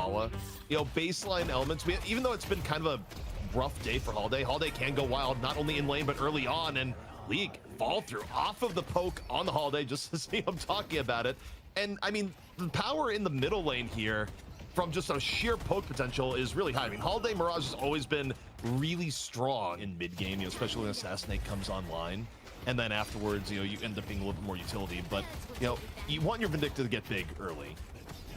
Valhalla. You know, baseline elements, even though it's been kind of a rough day for Holiday, Holiday can go wild, not only in lane, but early on, and League fall through off of the poke on the Holiday, just to see I'm talking about it. And I mean, the power in the middle lane here from just a sheer poke potential is really high. I mean, Holiday Mirage has always been really strong in mid game, you know, especially when Assassinate comes online. And then afterwards, you know, you end up being a little bit more utility. But, you know, you want your Vindicta to get big early,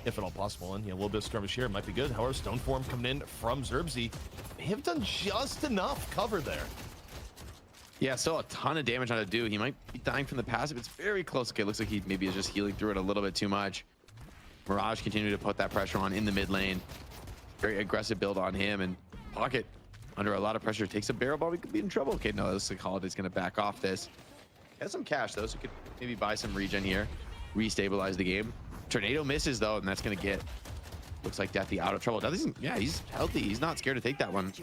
if at all possible. And, you know, a little bit of skirmish here might be good. However, Stoneform coming in from Zerbzy. They have done just enough cover there. Yeah, still a ton of damage on a do. He might be dying from the passive. It's very close. Okay, looks like he maybe is just healing through it a little bit too much. Mirage continued to put that pressure on in the mid lane. Very aggressive build on him, and Pocket under a lot of pressure takes a barrel ball. We could be in trouble. Okay, no, this like Holiday's gonna back off this. Has some cash though, so could maybe buy some regen here, restabilize the game. Tornado misses though, and that's gonna get, looks like Deathy out of trouble. Yeah, he's healthy. He's not scared to take that one.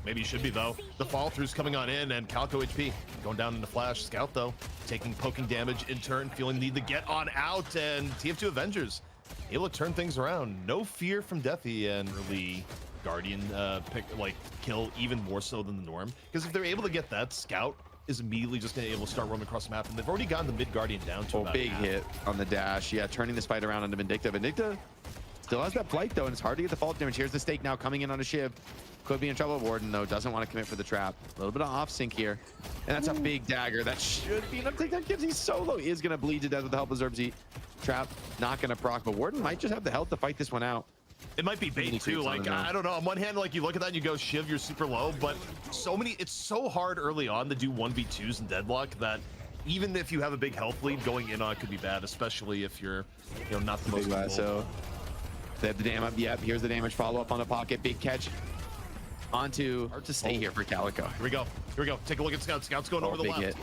Maybe he should be though. The fall through's coming on in, and Calico HP going down into flash. Scout though, taking poking damage in turn, feeling the need to get on out, and TF2 Avengers able to turn things around. No fear from Deathy, and really Guardian kill even more so than the norm, because if they're able to get that, Scout is immediately just gonna be able to start roaming across the map, and they've already gotten the mid Guardian down to about big half. hit on the dash. Yeah, turning this fight around onto Vindicta. Vindicta still has that flight though, and it's hard to get the fault damage. Here's the stake now coming in on a Shiv. Could be in trouble. Warden though doesn't want to commit for the trap. A little bit of off sync here, and that's a big dagger. That should be enough to take down Gibbs. He's solo. He is gonna bleed to death with the help of Zerbzy. Trap not gonna proc, but Warden might just have the health to fight this one out. It might be bait too. Like, I don't know. On one hand, like you look at that and you go, Shiv, you're super low, but it's so hard early on to do 1v2s in Deadlock that even if you have a big health lead, going in on it could be bad, especially if you're, you know, not the most big. So they have the damage. Yep, here's the damage follow up on the Pocket. Big catch onto, hard to stay here for Calico. Here we go. Here we go. Take a look at Scout. Scout's going over the left. Hit.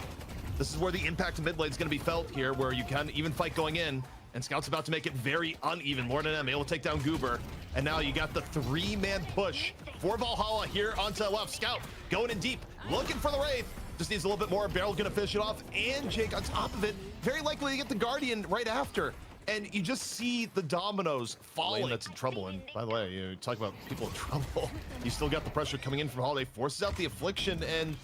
This is where the impact of mid lane is going to be felt here, where you can even fight going in. And Scout's about to make it very uneven. More than M able to take down Goober. And now you got the 3-man push for Valhalla here onto the left. Scout going in deep, looking for the Wraith. Just needs a little bit more. Barrel's gonna fish it off. And Jake on top of it. Very likely to get the Guardian right after. And you just see the dominoes falling. That's in trouble. And by the way, you talk about people in trouble. You still got the pressure coming in from Holiday. Forces out the Affliction, and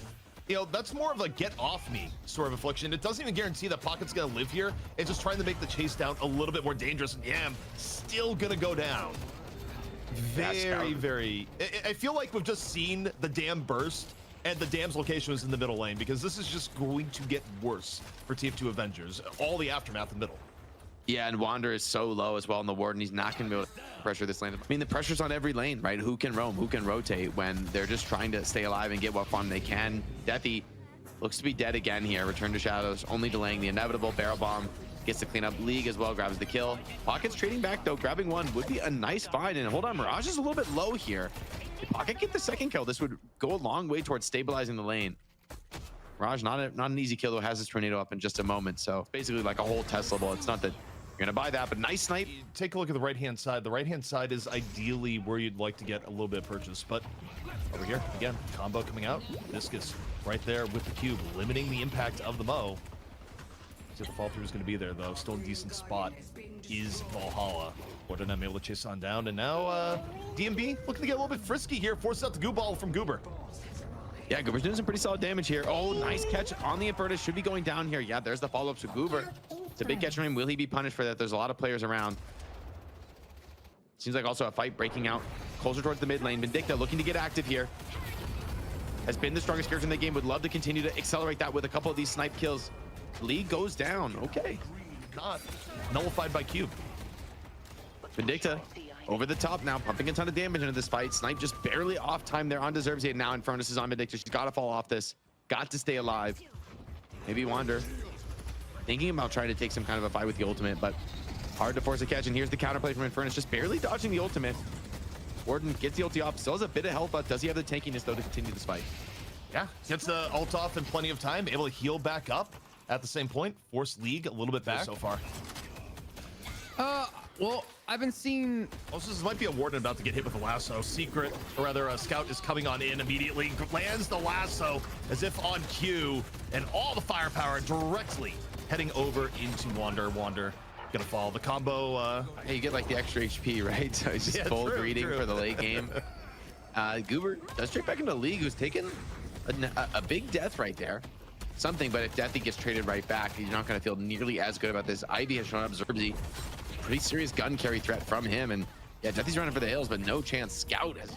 you know, that's more of a get off me sort of Affliction. It doesn't even guarantee that Pocket's gonna live here. It's just trying to make the chase down a little bit more dangerous. And Yam still gonna go down. Very, I feel like we've just seen the dam burst, and the dam's location was in the middle lane, because this is just going to get worse for TF2 Avengers. All the aftermath in the middle. Yeah, and Wander is so low as well in the Warden. He's not going to be able to pressure this lane. I mean, the pressure's on every lane, right? Who can roam? Who can rotate when they're just trying to stay alive and get what fun they can? Deathy looks to be dead again here. Return to Shadows, only delaying the inevitable. Barrel Bomb gets to clean up. League as well, grabs the kill. Pocket's trading back, though. Grabbing one would be a nice find. And hold on, Mirage is a little bit low here. If Pocket get the second kill, this would go a long way towards stabilizing the lane. Mirage, not an easy kill, though. Has his tornado up in just a moment. So basically like a whole Tesla ball. It's not that you're gonna buy that, but nice snipe. Take a look at the right-hand side. The right-hand side is ideally where you'd like to get a little bit of purchase, but over here, again, combo coming out. Viscous right there with the cube, limiting the impact of the Mo. See if the fall through is gonna be there, though. Still a decent spot is Valhalla. Warden able to chase on down, and now DMB looking to get a little bit frisky here, forces out the goo ball from Goober. Yeah, Goober's doing some pretty solid damage here. Oh, nice catch on the Inferno. Should be going down here. Yeah, there's the follow-up to Goober. It's a big catch for him. Will he be punished for that? There's a lot of players around. Seems like also a fight breaking out closer towards the mid lane. Vindicta looking to get active here. Has been the strongest character in the game. Would love to continue to accelerate that with a couple of these snipe kills. League goes down. Okay. Not nullified by Cube. Vindicta over the top now, pumping a ton of damage into this fight. Snipe just barely off time there on Deserves it. Now Infernus is on Vindicta. She's got to fall off this. Got to stay alive. Maybe Wander thinking about trying to take some kind of a fight with the ultimate, but hard to force a catch. And here's the counterplay from Infernus, just barely dodging the ultimate. Warden gets the ulti off, still has a bit of health, but does he have the tankiness though to continue this fight? Yeah, gets the ult off in plenty of time, able to heal back up at the same point. Force League a little bit back so far. Well, I've been seeing. Also, this might be a Warden about to get hit with a lasso. Secret, or rather, a Scout is coming on in immediately, lands the lasso as if on cue, and all the firepower directly heading over into Wander. Wander gonna fall. The combo. Hey, you get like the extra HP, right? So it's just full greeting for the late game. Goober does straight back into League, who's taken a big death right there. Something, but if Deathy gets traded right back, he's not going to feel nearly as good about this. Ivy has shown up Zerbzy. Pretty serious gun carry threat from him, and yeah, Deathy's running for the hills, but no chance. Scout has.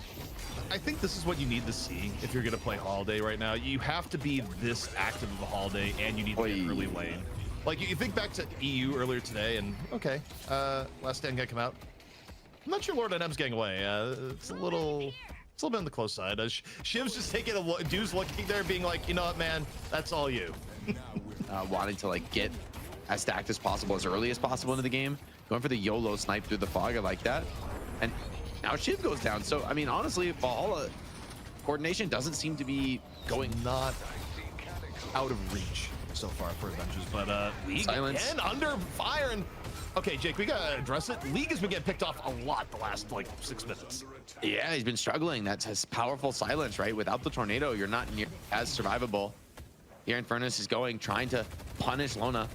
I think this is what you need to see if you're going to play Holiday right now. You have to be this active of a Holiday, and you need to get early lane. Like, you think back to EU earlier today, and okay, last stand guy come out. I'm not sure Lord NM's getting away. It's a little bit on the close side. Shiv's just taking a look. Dude's looking there, being like, you know what, man, that's all you. Wanting to like get as stacked as possible, as early as possible into the game. Going for the YOLO snipe through the fog. I like that. And now Shiv goes down. So, I mean, honestly, Valhalla coordination doesn't seem to be going not out of reach so far for Avengers, but League Silence. again under fire. And okay, Jake, we gotta address it. League has been getting picked off a lot the last like 6 minutes. Yeah, he's been struggling. That's his powerful silence, right? Without the tornado, you're not near as survivable. Here Infernus is trying to punish Lona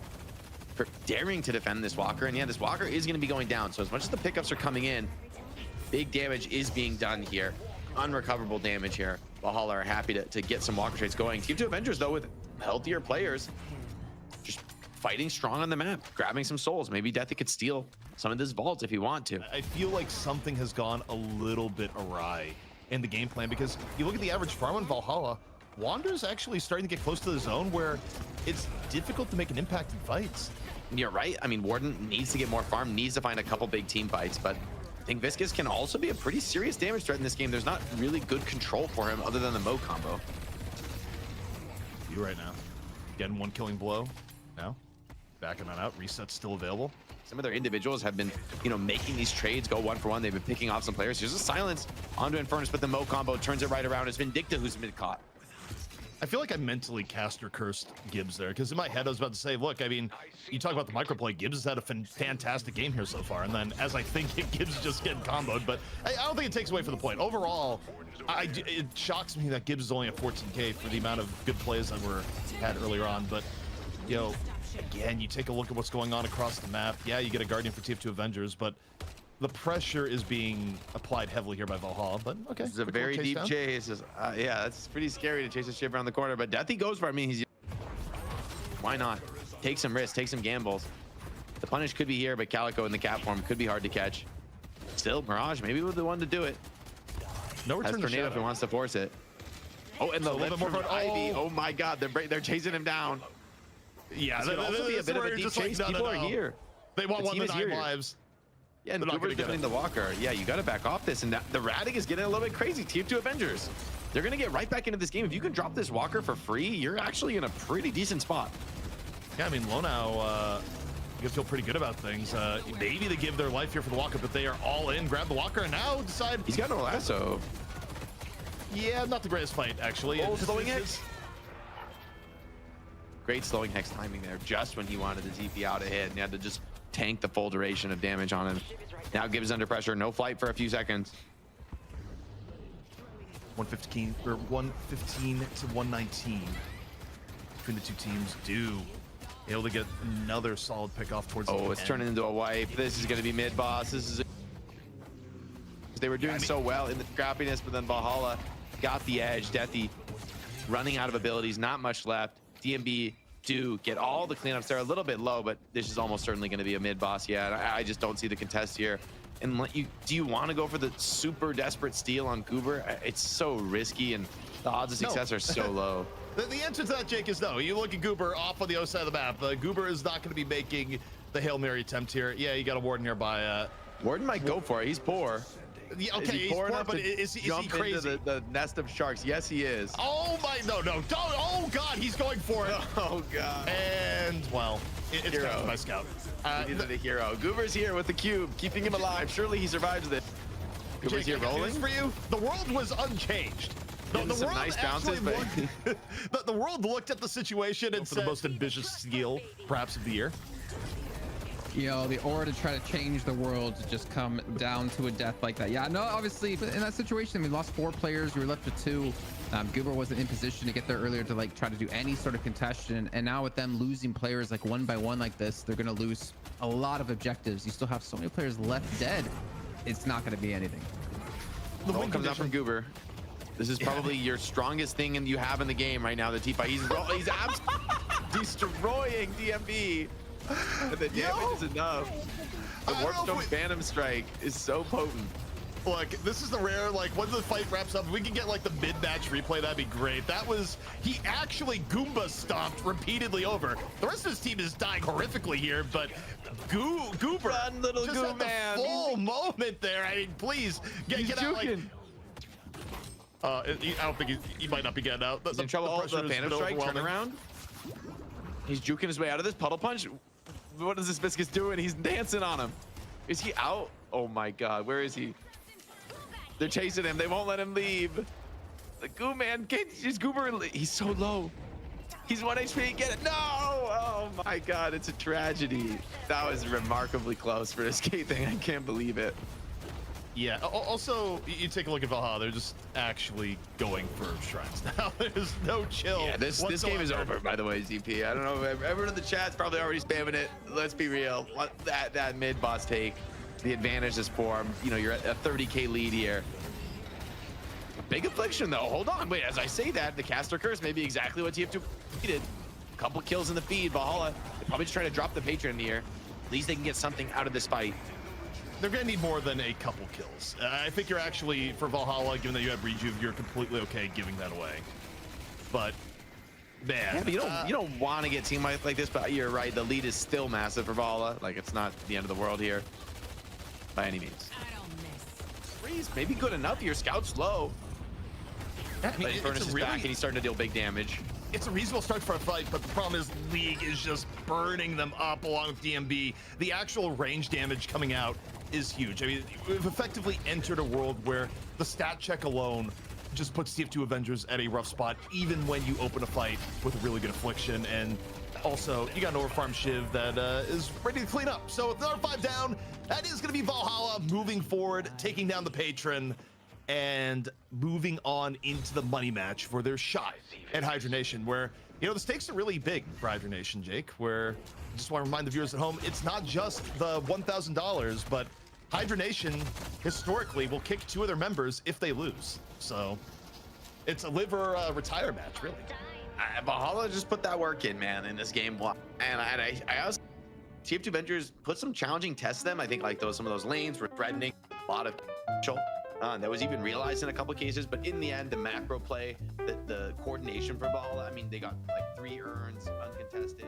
for daring to defend this Walker. And yeah, this Walker is going to be going down. So as much as the pickups are coming in, big damage is being done here. Unrecoverable damage here. Valhalla are happy to get some Walker trades going. TF2 Avengers, though, with healthier players, just fighting strong on the map, grabbing some souls. Maybe Deathy could steal some of this vault if you want to. I feel like something has gone a little bit awry in the game plan, because you look at the average farm on Valhalla, Wander's actually starting to get close to the zone where it's difficult to make an impact in fights. You're right. I mean, Warden needs to get more farm, needs to find a couple big team fights, but I think Viscous can also be a pretty serious damage threat in this game. There's not really good control for him other than the Mo combo. You right now. Getting one killing blow now. Backing that out. Reset's still available. Some of their individuals have been, you know, making these trades go 1 for 1. They've been picking off some players. Here's a silence onto Infernus, but the Mo combo turns it right around. It's Vindicta who's been caught. I feel like I mentally caster cursed Gibbs there, because in my head I was about to say, look, I mean, you talk about the microplay, Gibbs has had a fantastic game here so far, and then as I think it, Gibbs is just getting comboed, but I don't think it takes away from the point. Overall, it shocks me that Gibbs is only at 14K for the amount of good plays that were had earlier on, but, you know, again, you take a look at what's going on across the map. Yeah, you get a Guardian for TF2 Avengers, but the pressure is being applied heavily here by Valhalla, but okay. It's a very deep chase. Yeah, that's pretty scary to chase a ship around the corner, but Deathy goes for it. I mean, why not? Take some risks, take some gambles. The punish could be here, but Calico in the cat form could be hard to catch. Still, Mirage, maybe we're the one to do it. No return to Tornado if he wants to force it. Oh, and the lip from Ivy. Oh my God, they're chasing him down. Yeah, this could also be a bit of a deep chase. People are here. They want one to 9 lives. Yeah, and Goober's defending the Walker. Yeah, you got to back off this. And the Raddick is getting a little bit crazy. TF2 Avengers. They're going to get right back into this game. If you can drop this Walker for free, you're actually in a pretty decent spot. Yeah, I mean, Lonau, you can feel pretty good about things. Maybe they give their life here for the Walker, but they are all in. Grab the Walker and now decide. He's got no lasso. Yeah, not the greatest fight, actually. Oh, slowing Hex. Great slowing Hex timing there, just when he wanted the TP out of hit, and he had to just tank the full duration of damage on him. Now Gibbs under pressure, no flight for a few seconds. 115 or 115 to 119 between the two teams. Able to get another solid pick off towards the end. It's turning into a wipe. This is going to be mid boss. This is they were doing so well in the scrappiness, but then Valhalla got the edge. Deathy running out of abilities, not much left. DMB do get all the cleanups. They're a little bit low, but this is almost certainly going to be a mid boss. Yeah, I just don't see the contest here. And do you want to go for the super desperate steal on Goober? It's so risky, and the odds of success are so low. The answer to that, Jake, is no. You look at Goober off on the other side of the map. Goober is not going to be making the Hail Mary attempt here. Yeah, you got a Warden nearby. Warden might go for it. He's poor. Yeah, okay, he's poor, but is he crazy? Into the nest of sharks. Yes, he is. Oh my, no, don't. Oh God, he's going for it. Oh God. And well, it's counted by Scout. We needed a hero. Goober's here with the cube, keeping him alive. Surely he survives this. Goober's here rolling. For you, the world was unchanged. The world nice bounces, the world looked at the situation and said, the most ambitious steal, perhaps, of the year. you know, the aura to try to change the world to just come down to a death like that. Yeah, no, obviously in that situation, we lost 4 players. We were left with 2. Goober wasn't in position to get there earlier to like try to do any sort of contestation. And now with them losing players like 1 by 1 like this, they're going to lose a lot of objectives. You still have so many players left dead. It's not going to be anything. The win comes out from Goober. This is probably your strongest thing and you have in the game right now. The T5, he's destroying DMB. And the damage is enough. The Warpstone Phantom Strike is so potent. Look, this is the rare, like, when the fight wraps up, if we can get, like, the mid-match replay, that'd be great. That was, he actually Goomba stomped repeatedly over. The rest of his team is dying horrifically here, but Goober Run, little just had man. the full moment there. I mean, please, get out, like... I don't think he might not be getting out. He's in trouble. The Phantom Strike, turn around. He's juking his way out of this puddle punch. What is this Viscous doing? He's dancing on him. Is he out? Oh my God, where is he? They're chasing him. They won't let him leave. The Goo Man can't. Just Goober. He's so low. He's 1 HP. Get it? No! Oh my God, it's a tragedy. That was remarkably close for this skate thing. I can't believe it. Yeah. Also, you take a look at Valhalla. They're just actually going for shrines now. There's no chill. Yeah, this game is over, by the way, ZP. I don't know if everyone in the chat's probably already spamming it. Let's be real. That mid boss take, the advantage is formed. You know, you're at a 30K lead here. A big affliction, though. Hold on. Wait, as I say that, the caster curse may be exactly what TF2 needed. A couple kills in the feed. Valhalla, they're probably just trying to drop the patron in the air. At least they can get something out of this fight. They're going to need more than a couple kills. I think you're actually, for Valhalla, given that you have Rejuve, you're completely okay giving that away. But, man. Yeah, but you don't want to get team like this, but you're right. The lead is still massive for Valhalla. Like, it's not the end of the world here by any means. Freeze, maybe good enough here. Scout's low. Yeah, I mean, but Furnace is back and he's starting to deal big damage. It's a reasonable start for a fight, but the problem is League is just burning them up along with DMB. The actual range damage coming out is huge. I mean, we've effectively entered a world where the stat check alone just puts TF2 Avengers at a rough spot, even when you open a fight with a really good affliction. And also, you got an overfarm Shiv that is ready to clean up. So with another 5 down, that is going to be Valhalla moving forward, taking down the patron, and moving on into the money match for their shot at Hydra Nation, where, you know, the stakes are really big for Hydra Nation, Jake, where I just want to remind the viewers at home, it's not just the $1,000, but Hydra Nation historically will kick 2 of their members if they lose. So it's a live or retire match, really. Valhalla just put that work in, man, in this game. And I also, TF2 Avengers put some challenging tests to them. I think like some of those lanes were threatening, a lot of potential. That was even realized in a couple cases, but in the end, the macro play, the coordination for Valhalla, I mean, they got like 3 urns uncontested.